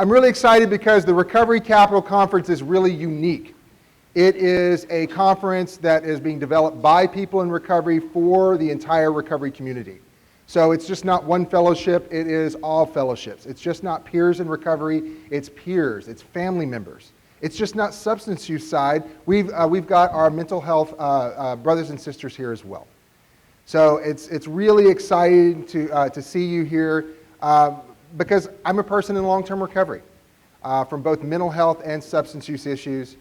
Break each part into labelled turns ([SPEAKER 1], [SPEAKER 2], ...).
[SPEAKER 1] I'm really excited because the Recovery Capital Conference is really unique. It is a conference that is being developed by people in recovery for the entire recovery community. So it's just not one fellowship, it is all fellowships. It's just not peers in recovery, it's peers, it's family members. It's just not substance use side. We've got our mental health brothers and sisters here as well. So it's really exciting to see you here because I'm a person in long-term recovery from both mental health and substance use issues.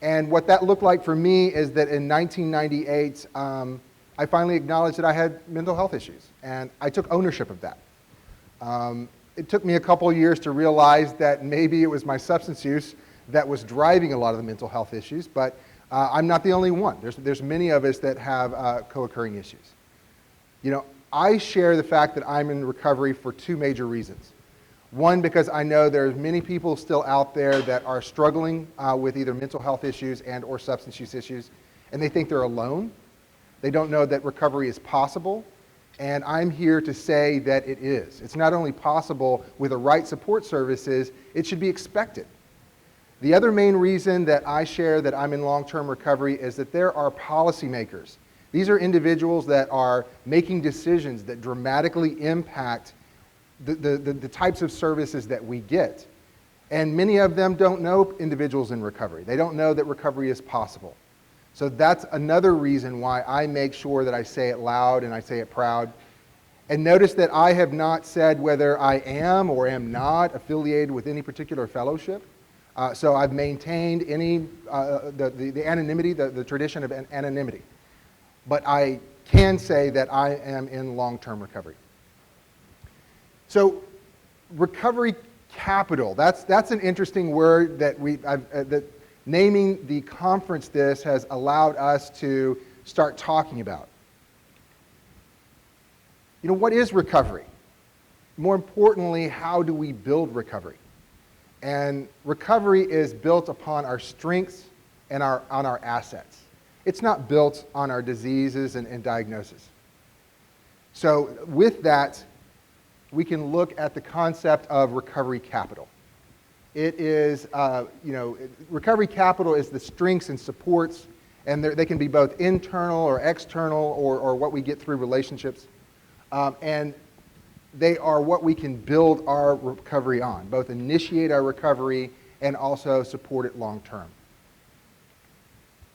[SPEAKER 1] And what that looked like for me is that in 1998, I finally acknowledged that I had mental health issues, and I took ownership of that. It took me a couple of years to realize that maybe it was my substance use that was driving a lot of the mental health issues, but I'm not the only one. There's many of us that have co-occurring issues. You know, I share the fact that I'm in recovery for two major reasons. One, because I know there's many people still out there that are struggling with either mental health issues and or substance use issues, and they think they're alone. They don't know that recovery is possible, and I'm here to say that it is. It's not only possible with the right support services, it should be expected. The other main reason that I share that I'm in long-term recovery is that there are policymakers. These are individuals that are making decisions that dramatically impact the types of services that we get. And many of them don't know individuals in recovery. They don't know that recovery is possible. So that's another reason why I make sure that I say it loud and I say it proud. And notice that I have not said whether I am or am not affiliated with any particular fellowship. So I've maintained the anonymity, the tradition of anonymity. But I can say that I am in long-term recovery. So recovery capital, that's an interesting word that that naming the conference this has allowed us to start talking about. You know, what is recovery? More importantly, how do we build recovery? And recovery is built upon our strengths and on our assets. It's not built on our diseases and diagnosis. So with that, we can look at the concept of recovery capital. It is, recovery capital is the strengths and supports, and they can be both internal or external or what we get through relationships. And they are what we can build our recovery on, both initiate our recovery and also support it long term.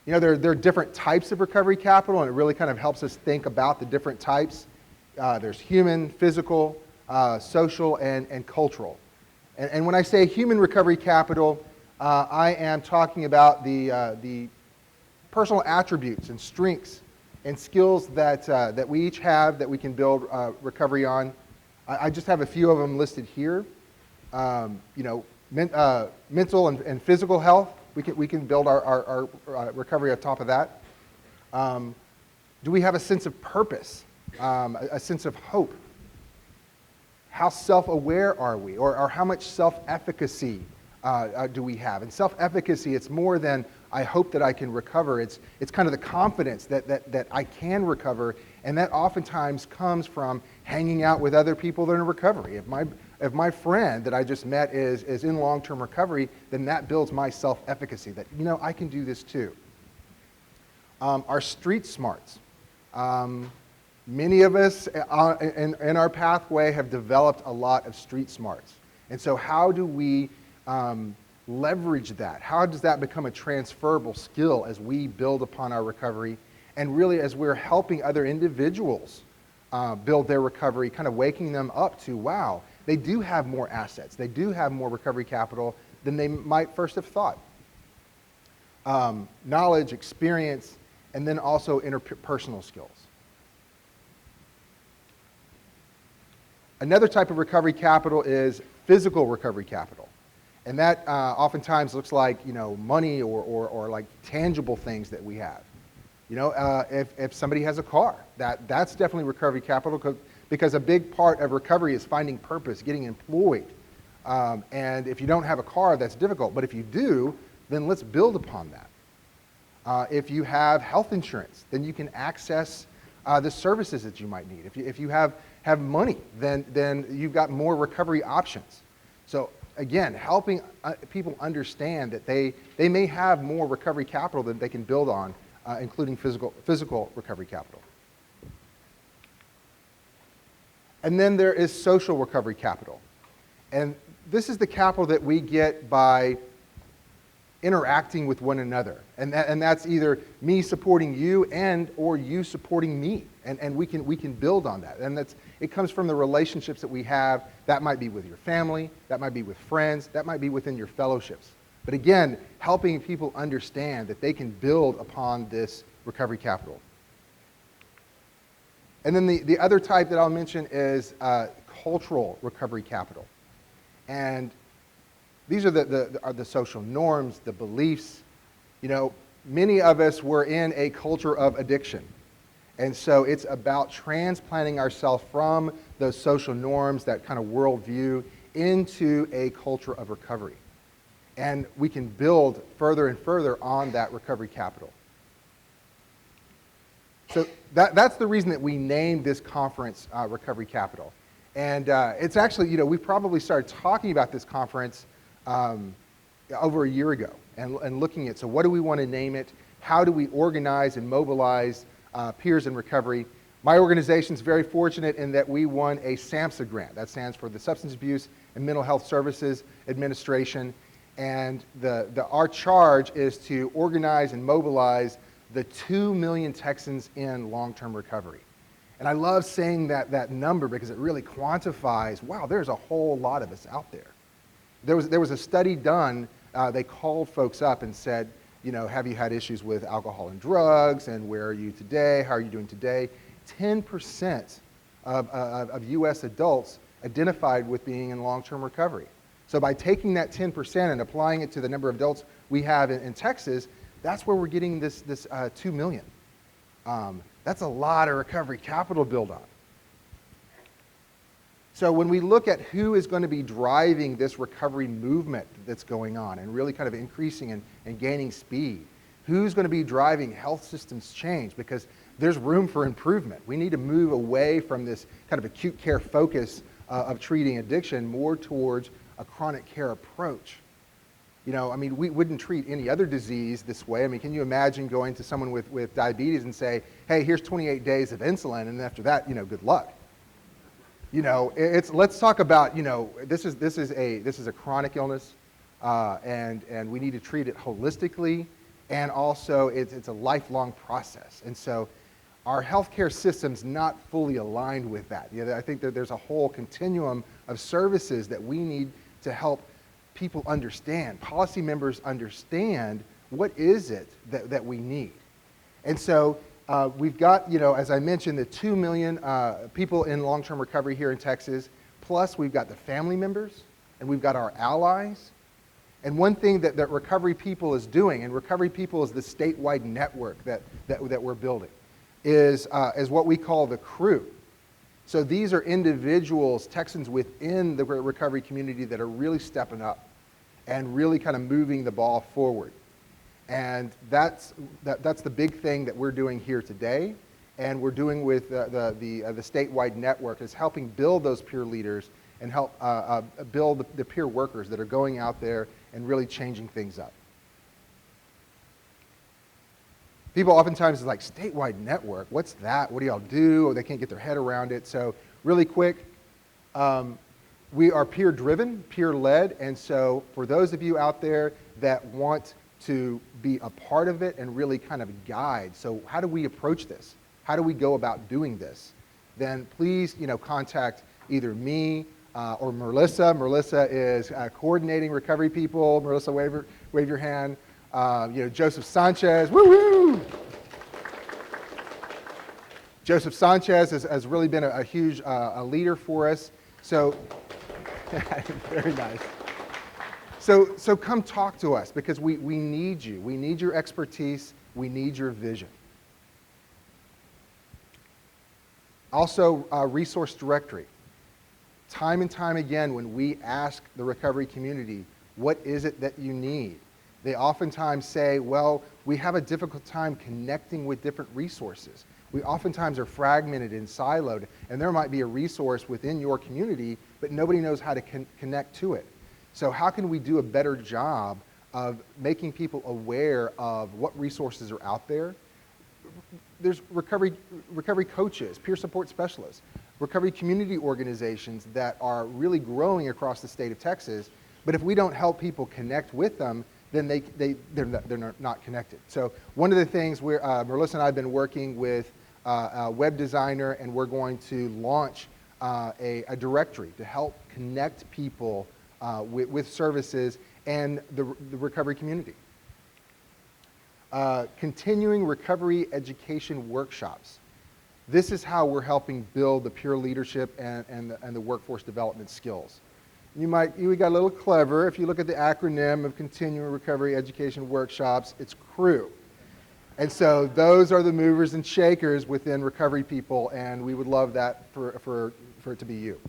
[SPEAKER 1] You know, there are different types of recovery capital, and it really kind of helps us think about the different types. There's human, physical, social, and cultural. And when I say human recovery capital, I am talking about the personal attributes and strengths and skills that we each have that we can build recovery on. I just have a few of them listed here. Mental and physical health, we can build our recovery on top of that. Do we have a sense of purpose, a sense of hope? How self-aware are we, or how much self-efficacy do we have? And self-efficacy, it's more than I hope that I can recover. It's kind of the confidence that I can recover, and that oftentimes comes from hanging out with other people that are in recovery. If my friend that I just met is in long-term recovery, then that builds my self-efficacy, that, you know, I can do this too. Our street smarts. Many of us in our pathway have developed a lot of street smarts. And so how do we leverage that? How does that become a transferable skill as we build upon our recovery? And really as we're helping other individuals build their recovery, kind of waking them up to, wow, they do have more assets. They do have more recovery capital than they might first have thought. Knowledge, experience, and then also interpersonal skills. Another type of recovery capital is physical recovery capital. And that oftentimes looks like, you know, money or like tangible things that we have. You know, if somebody has a car, that's definitely recovery capital because a big part of recovery is finding purpose, getting employed. And if you don't have a car, that's difficult. But if you do, then let's build upon that. If you have health insurance, then you can access the services that you might need. If you have money, then you've got more recovery options. So again, helping people understand that they may have more recovery capital than they can build on, including physical recovery capital. And then there is social recovery capital. And this is the capital that we get by interacting with one another. And that's either me supporting you or you supporting me. And we can build on that. And it comes from the relationships that we have. That might be with your family, that might be with friends, that might be within your fellowships. But again, helping people understand that they can build upon this recovery capital. And then the other type that I'll mention is cultural recovery capital. And these are the social norms, the beliefs. You know, many of us were in a culture of addiction. And so it's about transplanting ourselves from those social norms, that kind of worldview, into a culture of recovery. And we can build further and further on that recovery capital. So that's the reason that we named this conference Recovery Capital. And it's actually, we probably started talking about this conference over a year ago and looking at, so what do we want to name it? How do we organize and mobilize peers in recovery? My organization is very fortunate in that we won a SAMHSA grant. That stands for the Substance Abuse and Mental Health Services Administration. And our charge is to organize and mobilize the 2 million Texans in long-term recovery. And I love saying that number because it really quantifies, wow, there's a whole lot of us out there. There was a study done, they called folks up and said, have you had issues with alcohol and drugs, and where are you today, how are you doing today? 10% of US adults identified with being in long-term recovery. So by taking that 10% and applying it to the number of adults we have in Texas, that's where we're getting this 2 million. That's a lot of recovery capital to build on. So when we look at who is going to be driving this recovery movement that's going on and really kind of increasing and gaining speed, who's going to be driving health systems change? Because there's room for improvement. We need to move away from this kind of acute care focus of treating addiction more towards a chronic care approach. We wouldn't treat any other disease this way. Can you imagine going to someone with diabetes and say, hey, here's 28 days of insulin, and after that, good luck. Let's talk about, this is a chronic illness, and we need to treat it holistically, and also it's a lifelong process. And so our healthcare system's not fully aligned with that. I think that there's a whole continuum of services that we need to help people understand, policy members understand what is it that we need. And so we've got, as I mentioned, the 2 million people in long-term recovery here in Texas, plus we've got the family members, and we've got our allies. And one thing that RecoveryPeople is doing, and RecoveryPeople is the statewide network that we're building, is what we call the crew. So these are individuals, Texans within the recovery community that are really stepping up and really kind of moving the ball forward. And that's the big thing that we're doing here today, and we're doing with the statewide network, is helping build those peer leaders and help build the peer workers that are going out there and really changing things up. People oftentimes are like, statewide network, what's that? What do y'all do? Or they can't get their head around it. So really quick, we are peer-driven, peer-led, and so for those of you out there that want to be a part of it and really kind of guide, so how do we approach this? How do we go about doing this? Then please, contact either me or Melissa. Melissa is coordinating RecoveryPeople. Melissa, wave your hand. Joseph Sanchez, woo-woo! Joseph Sanchez has really been a huge leader for us. So, very nice. So come talk to us because we need you. We need your expertise. We need your vision. Also, resource directory. Time and time again, when we ask the recovery community, what is it that you need? They oftentimes say, well, we have a difficult time connecting with different resources. We oftentimes are fragmented and siloed, and there might be a resource within your community, but nobody knows how to connect to it. So how can we do a better job of making people aware of what resources are out there? There's recovery coaches, peer support specialists, recovery community organizations that are really growing across the state of Texas. But if we don't help people connect with them, then they're not connected. So one of the things Melissa and I have been working with a web designer, and we're going to launch a directory to help connect people with services and the recovery community. Continuing recovery education workshops. This is how we're helping build the peer leadership and the workforce development skills. We got a little clever. If you look at the acronym of Continuing Recovery Education Workshops, it's CREW. And so those are the movers and shakers within Recovery People, and we would love that for it to be you.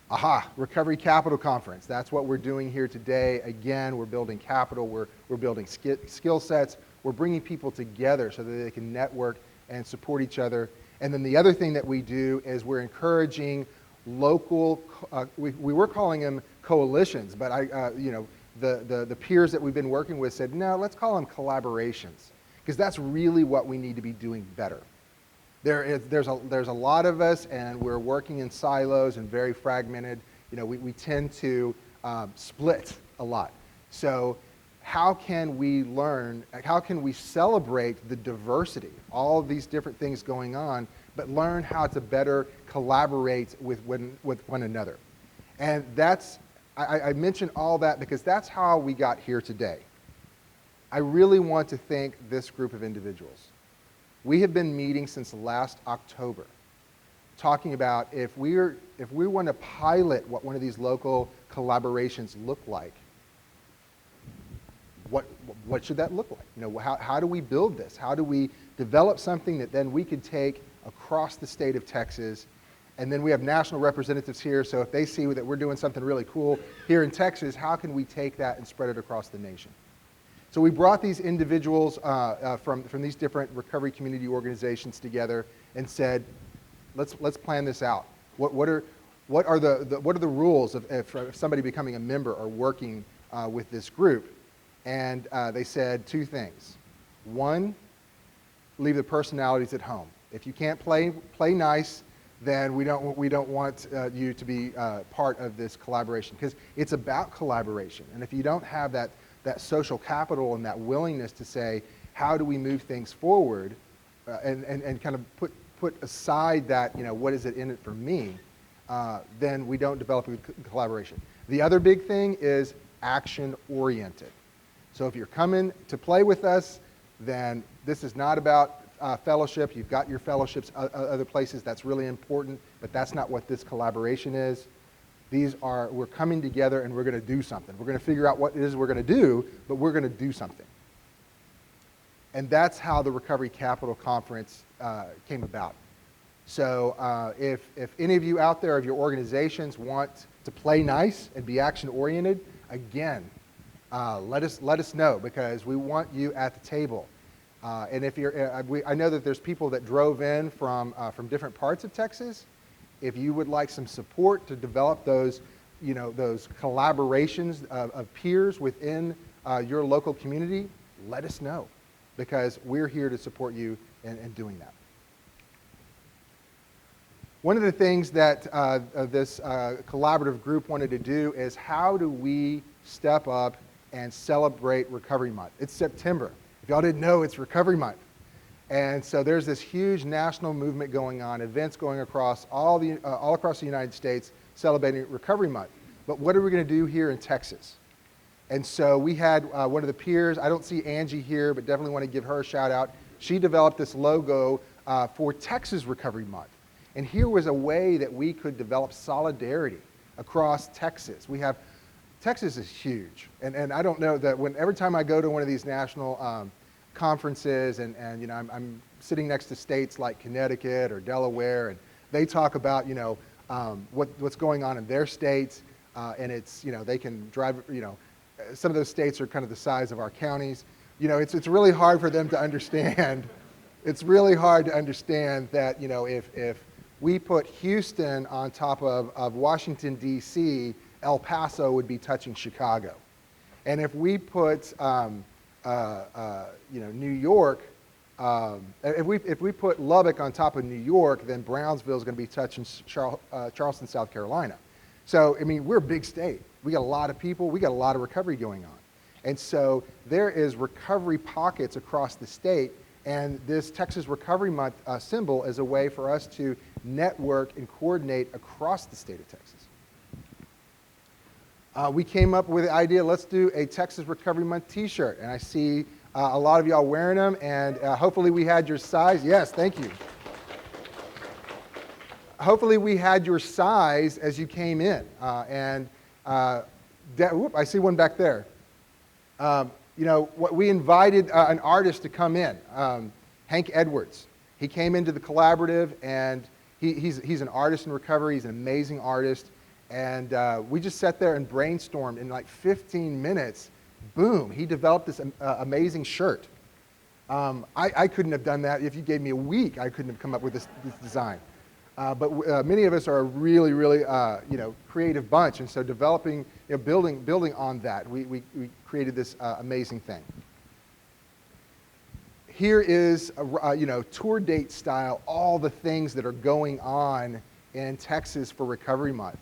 [SPEAKER 1] Aha, Recovery Capital Conference. That's what we're doing here today. Again, we're building capital, we're building skill sets, we're bringing people together so that they can network and support each other. And then the other thing that we do is we're encouraging local, we were calling them coalitions, but the peers that we've been working with said, no, let's call them collaborations, because that's really what we need to be doing better. There's a lot of us, and we're working in silos and very fragmented. We tend to split a lot. So how can we learn, how can we celebrate the diversity, all of these different things going on, but learn how to better collaborate with one another? And I mention all that because that's how we got here today. I really want to thank this group of individuals. We have been meeting since last October, talking about if we want to pilot what one of these local collaborations look like, what should that look like? How do we build this? How do we develop something that then we could take across the state of Texas? And then we have national representatives here, so if they see that we're doing something really cool here in Texas, how can we take that and spread it across the nation? So we brought these individuals from these different recovery community organizations together and said, let's plan this out. What are the rules of somebody becoming a member or working with this group? And they said two things. One, leave the personalities at home. If you can't play nice, then we don't want you to be part of this collaboration, because it's about collaboration. And if you don't have that social capital and that willingness to say, how do we move things forward, and kind of put aside that, what is it in it for me, then we don't develop a collaboration. The other big thing is action-oriented. So if you're coming to play with us, then this is not about fellowship. You've got your fellowships other places. That's really important, but that's not what this collaboration is. We're coming together and we're going to do something. We're going to figure out what it is we're going to do, but we're going to do something. And that's how the Recovery Capital Conference came about. So if any of you out there of your organizations want to play nice and be action-oriented, again, let us know, because we want you at the table. And if I know that there's people that drove in from different parts of Texas. If you would like some support to develop those collaborations of peers within your local community, let us know, because we're here to support you in doing that. One of the things that this collaborative group wanted to do is, how do we step up and celebrate Recovery Month? It's September. If y'all didn't know, it's Recovery Month. And so there's this huge national movement going on, events going across all across the United States celebrating Recovery Month. But what are we going to do here in Texas? And so we had one of the peers, I don't see Angie here, but definitely want to give her a shout out. She developed this logo for Texas Recovery Month. And here was a way that we could develop solidarity across Texas. Texas is huge. And I don't know that every time I go to one of these national conferences, and I'm sitting next to states like Connecticut or Delaware, and they talk about what's going on in their states, and it's they can drive, some of those states are kind of the size of our counties. It's really hard for them to understand. It's really hard to understand that if we put Houston on top of Washington D.C. El Paso would be touching Chicago. And if we put New York, if we put Lubbock on top of New York, then Brownsville is going to be touching Charleston, South Carolina. So, I mean, we're a big state. We got a lot of people. We got a lot of recovery going on. And so there is recovery pockets across the state, and this Texas Recovery Month symbol is a way for us to network and coordinate across the state of Texas. We came up with the idea, let's do a Texas Recovery Month t-shirt, and I see a lot of y'all wearing them, and hopefully we had your size. Yes, thank you. Hopefully we had your size as you came in. I see one back there. We invited an artist to come in, Hank Edwards. He came into the collaborative, and he's an artist in recovery. He's an amazing artist. And we just sat there and brainstormed in like 15 minutes. Boom, he developed this amazing shirt. I couldn't have done that. If you gave me a week, I couldn't have come up with this design. But many of us are a really, really creative bunch. And so developing, building on that, we created this amazing thing. Here is, tour date style, all the things that are going on in Texas for Recovery Month.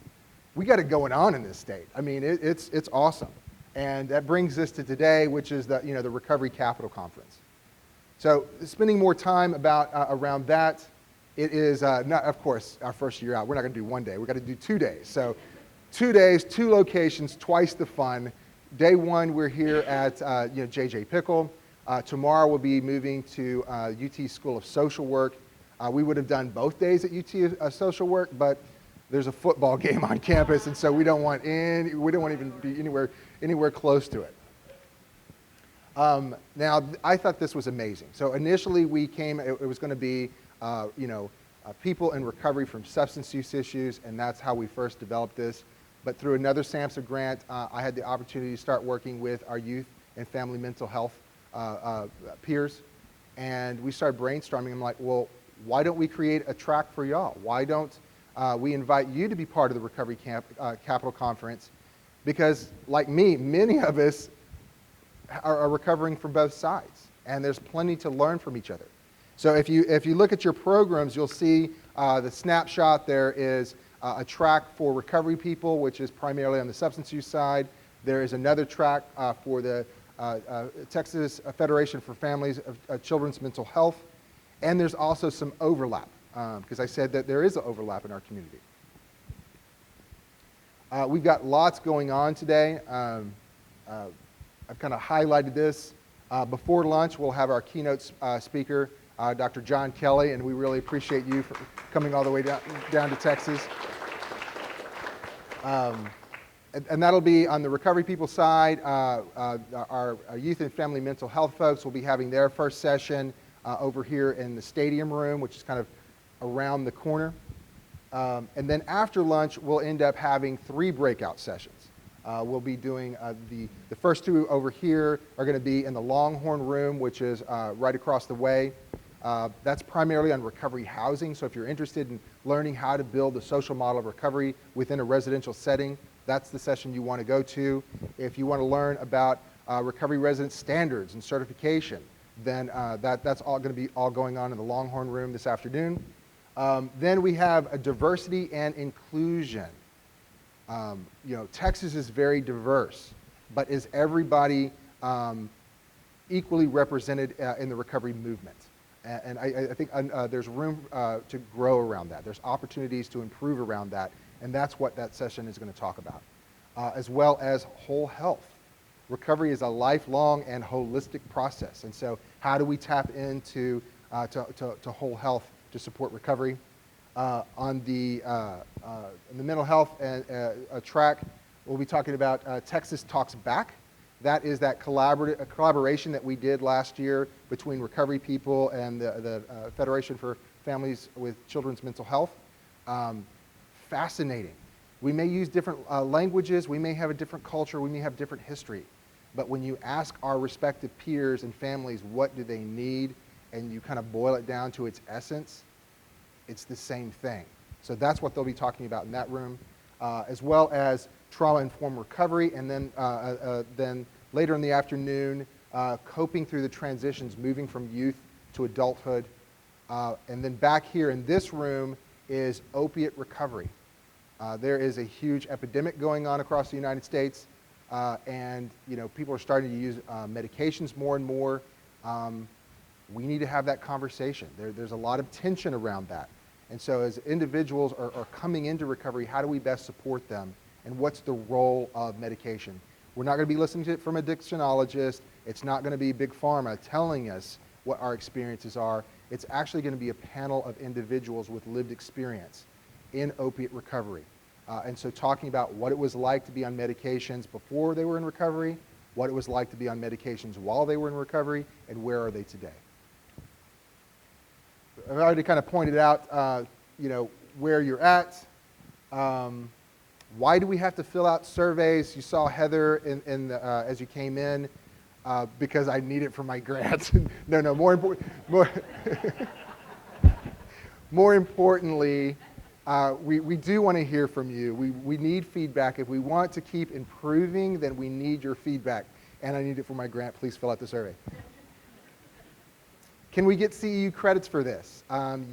[SPEAKER 1] We got it going on in this state. I mean, it's awesome. And that brings us to today, which is the Recovery Capital Conference. So spending more time around that, it is not, of course, our first year out. We're not going to do one day. We're going to do 2 days. So 2 days, 2 locations, twice the fun. Day one, we're here at J.J. Pickle. Tomorrow we'll be moving to UT School of Social Work. We would have done both days at UT Social Work, but there's a football game on campus, and so we don't want even be anywhere close to it. Now, I thought this was amazing. So initially we came, it was going to be, people in recovery from substance use issues, and that's how we first developed this. But through another SAMHSA grant, I had the opportunity to start working with our youth and family mental health peers, and we started brainstorming. I'm like, well, why don't we create a track for y'all? Why don't we invite you to be part of the Recovery Capital Conference? Because like me, many of us are recovering from both sides, and there's plenty to learn from each other. So if you look at your programs, you'll see the snapshot. There is a track for recovery people, which is primarily on the substance use side. There is another track for the Texas Federation for Families of Children's Mental Health. And there's also some overlap, because I said that there is an overlap in our community. We've got lots going on today. I've kind of highlighted this. Before lunch, we'll have our keynote speaker, Dr. John Kelly, and we really appreciate you for coming all the way down to Texas. And that'll be on the Recovery People side. Our youth and family mental health folks will be having their first session over here in the stadium room, which is kind of around the corner. And then after lunch, we'll end up having 3 breakout sessions. We'll be doing the first 2 over here are going to be in the Longhorn room, which is right across the way. That's primarily on recovery housing. So if you're interested in learning how to build a social model of recovery within a residential setting, that's the session you want to go to. If you want to learn about recovery resident standards and certification, then that's all going to be going on in the Longhorn room this afternoon. Then we have a diversity and inclusion. Texas is very diverse, but is everybody equally represented in the recovery movement? And I think there's room to grow around that. There's opportunities to improve around that, and that's what that session is going to talk about, as well as whole health. Recovery is a lifelong and holistic process, and so how do we tap into to whole health to support recovery? On the mental health track, we'll be talking about Texas Talks Back. That is that collaboration that we did last year between Recovery People and the Federation for Families with Children's Mental Health. Fascinating. We may use different languages, we may have a different culture, we may have different history, but when you ask our respective peers and families what do they need, and you kind of boil it down to its essence, it's the same thing. So that's what they'll be talking about in that room, as well as trauma-informed recovery, and then later in the afternoon, coping through the transitions, moving from youth to adulthood. And then back here in this room is opiate recovery. There is a huge epidemic going on across the United States, and people are starting to use medications more and more. We need to have that conversation. There's a lot of tension around that. And so as individuals are coming into recovery, how do we best support them? And what's the role of medication? We're not going to be listening to it from a addictionologist. It's not going to be Big Pharma telling us what our experiences are. It's actually going to be a panel of individuals with lived experience in opiate recovery. And so talking about what it was like to be on medications before they were in recovery, what it was like to be on medications while they were in recovery, and where are they today. I've already kind of pointed out, where you're at. Why do we have to fill out surveys? You saw Heather as you came in, because I need it for my grants. No, more importantly, we do want to hear from you. We need feedback. If we want to keep improving, then we need your feedback. And I need it for my grant. Please fill out the survey. Can we get CEU credits for this?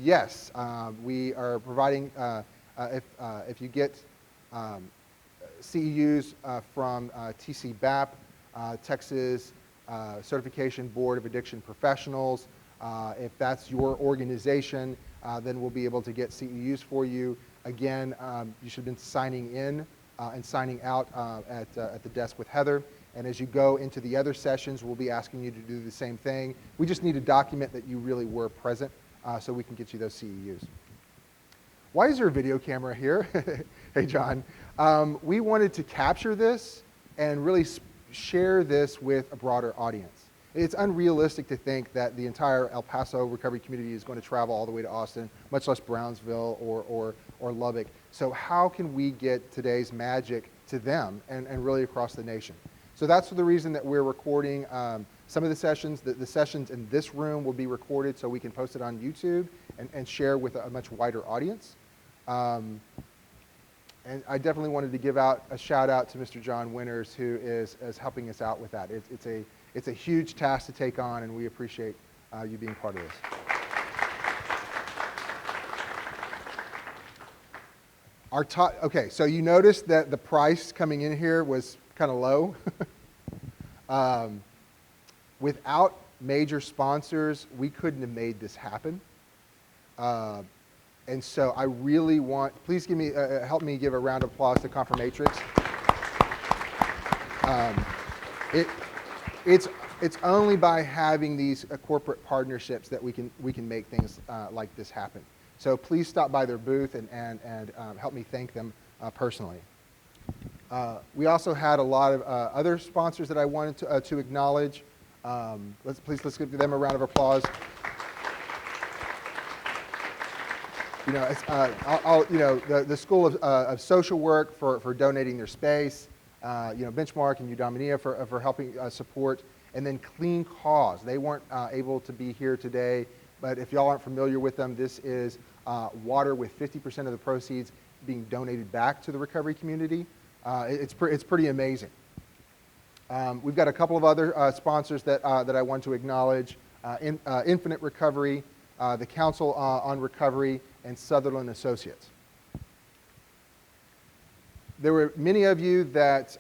[SPEAKER 1] Yes, we are providing, if you get CEUs from TCBAP, Texas Certification Board of Addiction Professionals, if that's your organization, then we'll be able to get CEUs for you. Again, you should have been signing in and signing out at the desk with Heather. And as you go into the other sessions, we'll be asking you to do the same thing. We just need to document that you really were present so we can get you those CEUs. Why is there a video camera here? Hey, John. We wanted to capture this and really share this with a broader audience. It's unrealistic to think that the entire El Paso recovery community is going to travel all the way to Austin, much less Brownsville or Lubbock. So how can we get today's magic to them and really across the nation? So that's the reason that we're recording some of the sessions. The sessions in this room will be recorded so we can post it on YouTube and share with a much wider audience. And I definitely wanted to give out a shout out to Mr. John Winters, who is helping us out with that. It's a huge task to take on, and we appreciate you being part of this. Okay, so you noticed that the price coming in here was kind of low. Without major sponsors, we couldn't have made this happen. And so I really want, please give me, help me give a round of applause to Confirmatrix. It's only by having these corporate partnerships that we can make things like this happen. So please stop by their booth and help me thank them personally. We also had a lot of other sponsors that I wanted to acknowledge. Let's give them a round of applause. The School of Social Work for donating their space. Benchmark and Udamania for helping support, and then Clean Cause. They weren't able to be here today, but if y'all aren't familiar with them, this is water with 50% of the proceeds being donated back to the recovery community. It's pretty amazing. We've got a couple of other sponsors that I want to acknowledge. Infinite Recovery, the Council on Recovery, and Sutherland Associates. There were many of you that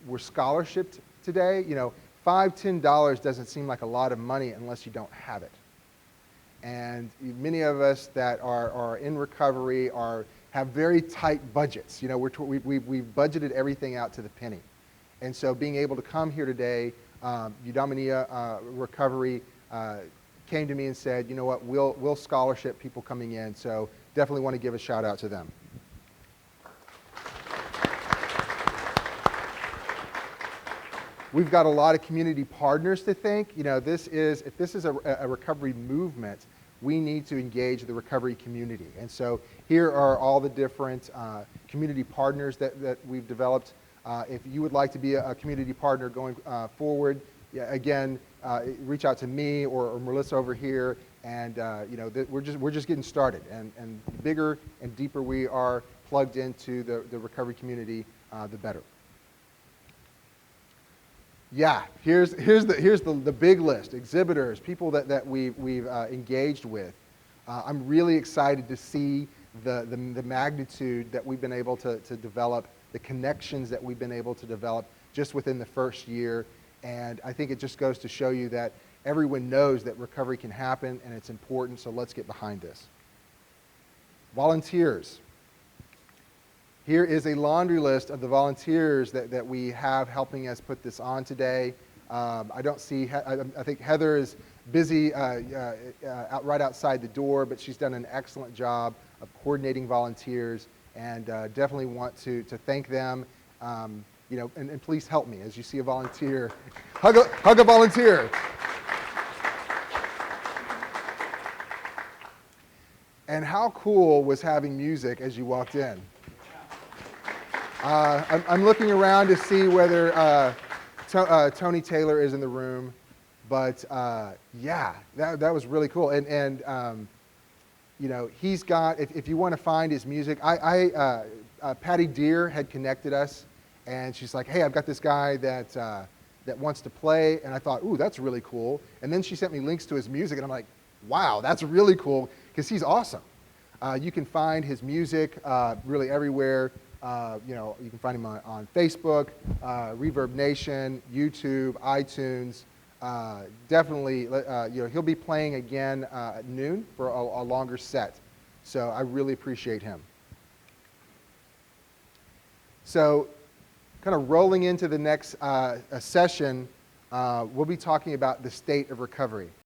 [SPEAKER 1] were scholarshiped today. $5, $10 doesn't seem like a lot of money unless you don't have it. And many of us that are in recovery have very tight budgets. We've budgeted everything out to the penny. And so being able to come here today, Udamania Recovery came to me and said, you know what, we'll scholarship people coming in. So definitely want to give a shout out to them. We've got a lot of community partners to thank. If this is a recovery movement, we need to engage the recovery community. And so here are all the different community partners that we've developed. If you would like to be a community partner going forward, again, reach out to me or Melissa over here. And we're just getting started. And the bigger and deeper we are plugged into the recovery community, the better. Yeah, here's the big list: exhibitors, people that we've engaged with. I'm really excited to see the magnitude that we've been able to develop, the connections that we've been able to develop just within the first year. And I think it just goes to show you that everyone knows that recovery can happen and it's important, so let's get behind this. Volunteers. Here is a laundry list of the volunteers that we have helping us put this on today. I don't see, I think Heather is busy right outside the door, but she's done an excellent job of coordinating volunteers, and definitely want to thank them. And please help me as you see a volunteer. Hug a volunteer. And how cool was having music as you walked in? I'm looking around to see whether Tony Taylor is in the room, but yeah, that was really cool. And he's got, if you want to find his music, Patty Deere had connected us, and she's like, hey, I've got this guy that wants to play, and I thought, ooh, that's really cool. And then she sent me links to his music, and I'm like, wow, that's really cool, because he's awesome. You can find his music really everywhere. You can find him on Facebook, Reverb Nation, YouTube, iTunes. Definitely, he'll be playing again at noon for a longer set. So I really appreciate him. So kind of rolling into the next session, we'll be talking about the state of recovery.